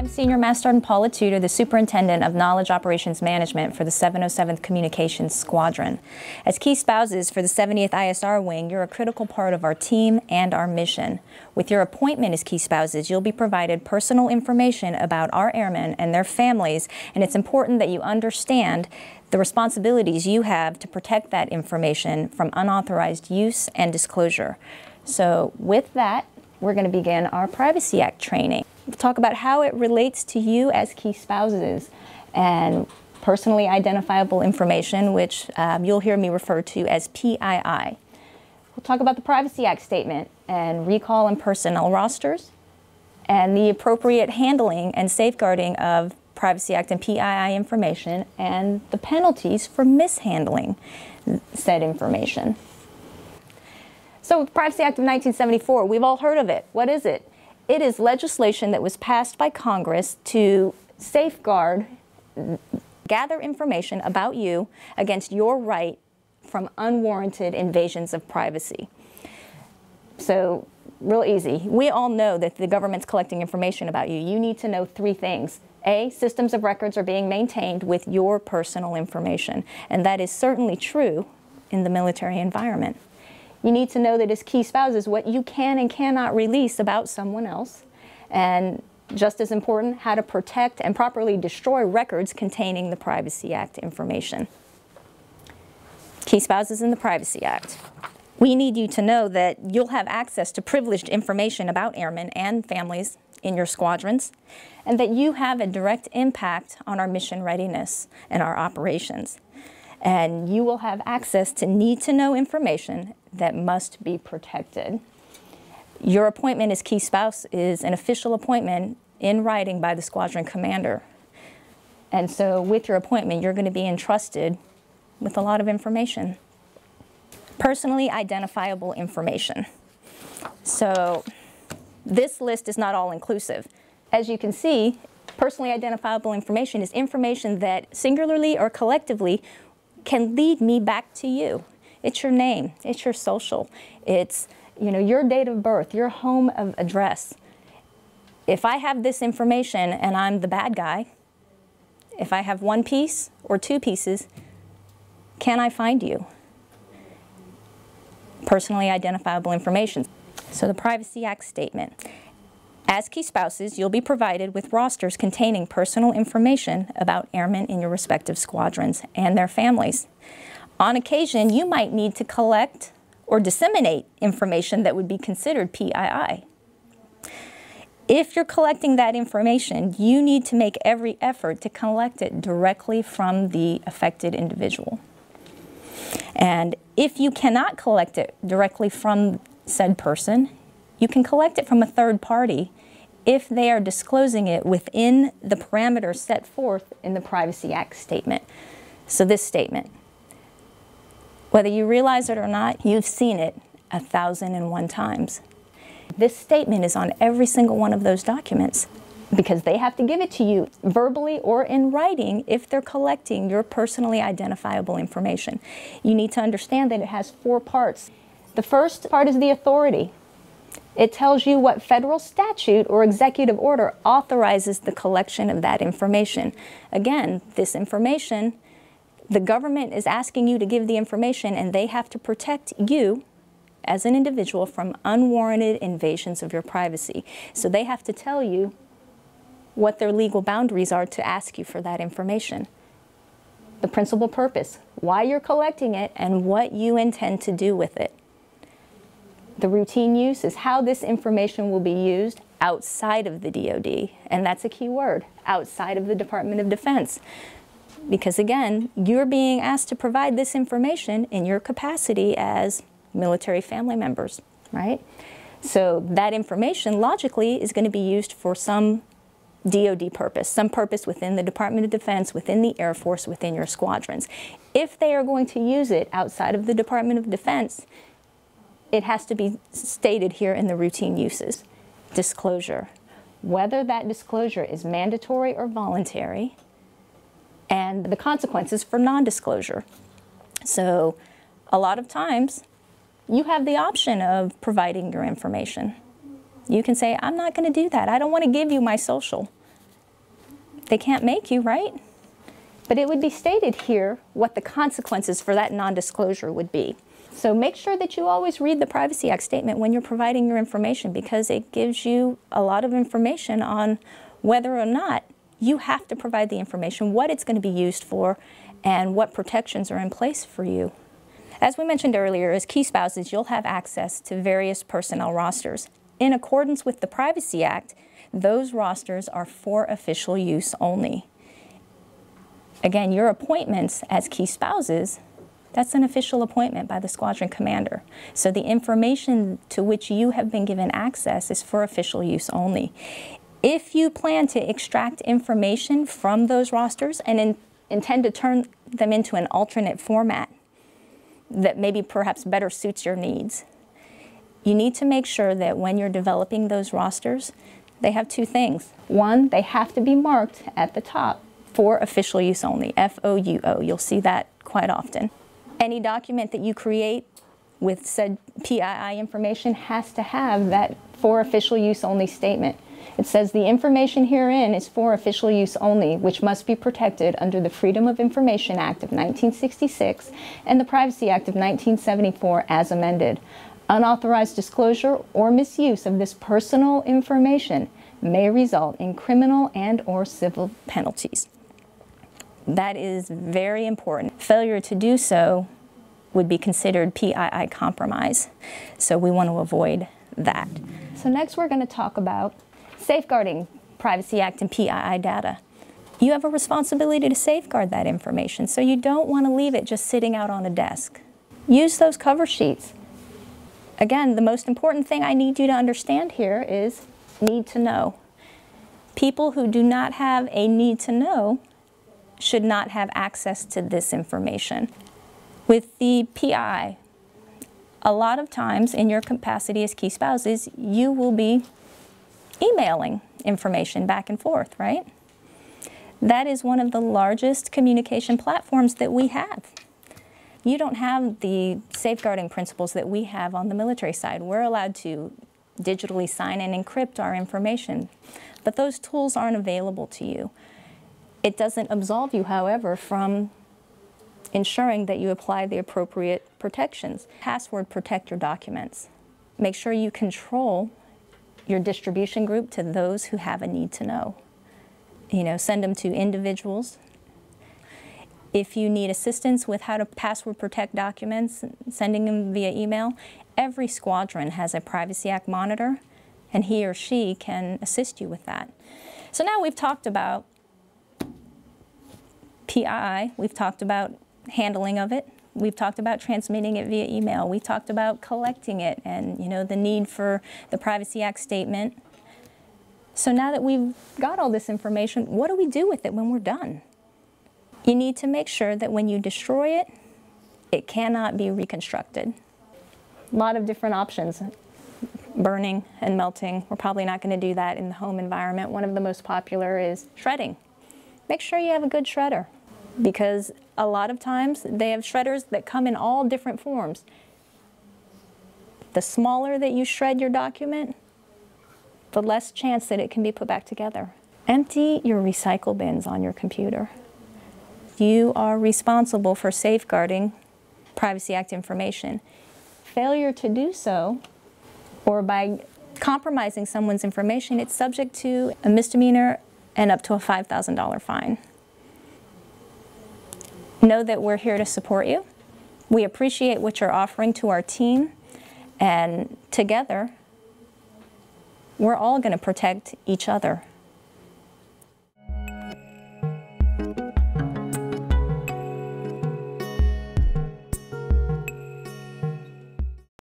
I'm Senior Master Sergeant Paula Tudor, the Superintendent of Knowledge Operations Management for the 707th Communications Squadron. As key spouses for the 70th ISR Wing, you're a critical part of our team and our mission. With your appointment as key spouses, you'll be provided personal information about our airmen and their families, and it's important that you understand the responsibilities you have to protect that information from unauthorized use and disclosure. So with that, we're going to begin our Privacy Act training. We'll talk about how it relates to you as key spouses and personally identifiable information, which you'll hear me refer to as PII. We'll talk about the Privacy Act statement and recall and personnel rosters and the appropriate handling and safeguarding of Privacy Act and PII information and the penalties for mishandling said information. So with the Privacy Act of 1974, we've all heard of it. What is it? It is legislation that was passed by Congress to safeguard, gather information about you against your right from unwarranted invasions of privacy. So, real easy. We all know that the government's collecting information about you. You need to know three things. A, systems of records are being maintained with your personal information, and that is certainly true in the military environment. You need to know that as key spouses what you can and cannot release about someone else, and just as important, how to protect and properly destroy records containing the Privacy Act information. Key spouses in the Privacy Act. We need you to know that you'll have access to privileged information about airmen and families in your squadrons, and that you have a direct impact on our mission readiness and our operations. And you will have access to need-to-know information that must be protected. Your appointment as key spouse is an official appointment in writing by the squadron commander. And so with your appointment, you're going to be entrusted with a lot of information. Personally identifiable information. So this list is not all-inclusive. As you can see, personally identifiable information is information that singularly or collectively can lead me back to you. It's your name, it's your social, it's your date of birth, your home of address. If I have this information and I'm the bad guy, if I have one piece or two pieces, can I find you? Personally identifiable information. So the Privacy Act statement. As key spouses, you'll be provided with rosters containing personal information about airmen in your respective squadrons and their families. On occasion, you might need to collect or disseminate information that would be considered PII. If you're collecting that information, you need to make every effort to collect it directly from the affected individual. And if you cannot collect it directly from said person, you can collect it from a third party if they are disclosing it within the parameters set forth in the Privacy Act statement. So this statement, whether you realize it or not, you've seen it 1,001 times. This statement is on every single one of those documents because they have to give it to you verbally or in writing if they're collecting your personally identifiable information. You need to understand that it has 4 parts. The first part is the authority. It tells you what federal statute or executive order authorizes the collection of that information. Again, this information, the government is asking you to give the information and they have to protect you as an individual from unwarranted invasions of your privacy. So they have to tell you what their legal boundaries are to ask you for that information. The principal purpose, why you're collecting it, and what you intend to do with it. The routine use is how this information will be used outside of the DoD, and that's a key word, outside of the Department of Defense. Because again, you're being asked to provide this information in your capacity as military family members, right? So that information logically is going to be used for some DoD purpose, some purpose within the Department of Defense, within the Air Force, within your squadrons. If they are going to use it outside of the Department of Defense, it has to be stated here in the routine uses. Disclosure. Whether that disclosure is mandatory or voluntary, and the consequences for non-disclosure. So a lot of times, you have the option of providing your information. You can say, I'm not going to do that. I don't want to give you my social. They can't make you, right? But it would be stated here what the consequences for that non-disclosure would be. So make sure that you always read the Privacy Act statement when you're providing your information, because it gives you a lot of information on whether or not you have to provide the information, what it's going to be used for, and what protections are in place for you. As we mentioned earlier, as key spouses, you'll have access to various personnel rosters. In accordance with the Privacy Act, those rosters are for official use only. Again, your appointments as key spouses, that's an official appointment by the squadron commander. So the information to which you have been given access is for official use only. If you plan to extract information from those rosters and intend to turn them into an alternate format that maybe perhaps better suits your needs, you need to make sure that when you're developing those rosters, they have two things. One, they have to be marked at the top for official use only, FOUO. You'll see that quite often. Any document that you create with said PII information has to have that for official use only statement. It says the information herein is for official use only, which must be protected under the Freedom of Information Act of 1966 and the Privacy Act of 1974 as amended. Unauthorized disclosure or misuse of this personal information may result in criminal and/or civil penalties. That is very important. Failure to do so would be considered PII compromise, so we want to avoid that. So next we're going to talk about safeguarding Privacy Act and PII data. You have a responsibility to safeguard that information, so you don't want to leave it just sitting out on a desk. Use those cover sheets. Again, the most important thing I need you to understand here is need to know. People who do not have a need to know should not have access to this information. With the PI, a lot of times in your capacity as key spouses, you will be emailing information back and forth, right? That is one of the largest communication platforms that we have. You don't have the safeguarding principles that we have on the military side. We're allowed to digitally sign and encrypt our information, but those tools aren't available to you. It doesn't absolve you, however, from ensuring that you apply the appropriate protections. Password protect your documents. Make sure you control your distribution group to those who have a need to know. Send them to individuals. If you need assistance with how to password protect documents, sending them via email, every squadron has a Privacy Act monitor, and he or she can assist you with that. So now we've talked about PII, we've talked about handling of it, we've talked about transmitting it via email, we talked about collecting it and the need for the Privacy Act statement. So now that we've got all this information, what do we do with it when we're done? You need to make sure that when you destroy it, it cannot be reconstructed. A lot of different options. Burning and melting. We're probably not going to do that in the home environment. One of the most popular is shredding. Make sure you have a good shredder, because a lot of times they have shredders that come in all different forms. The smaller that you shred your document, the less chance that it can be put back together. Empty your recycle bins on your computer. You are responsible for safeguarding Privacy Act information. Failure to do so, or by compromising someone's information, it's subject to a misdemeanor and up to a $5,000 fine. Know that we're here to support you. We appreciate what you're offering to our team, and together, we're all going to protect each other.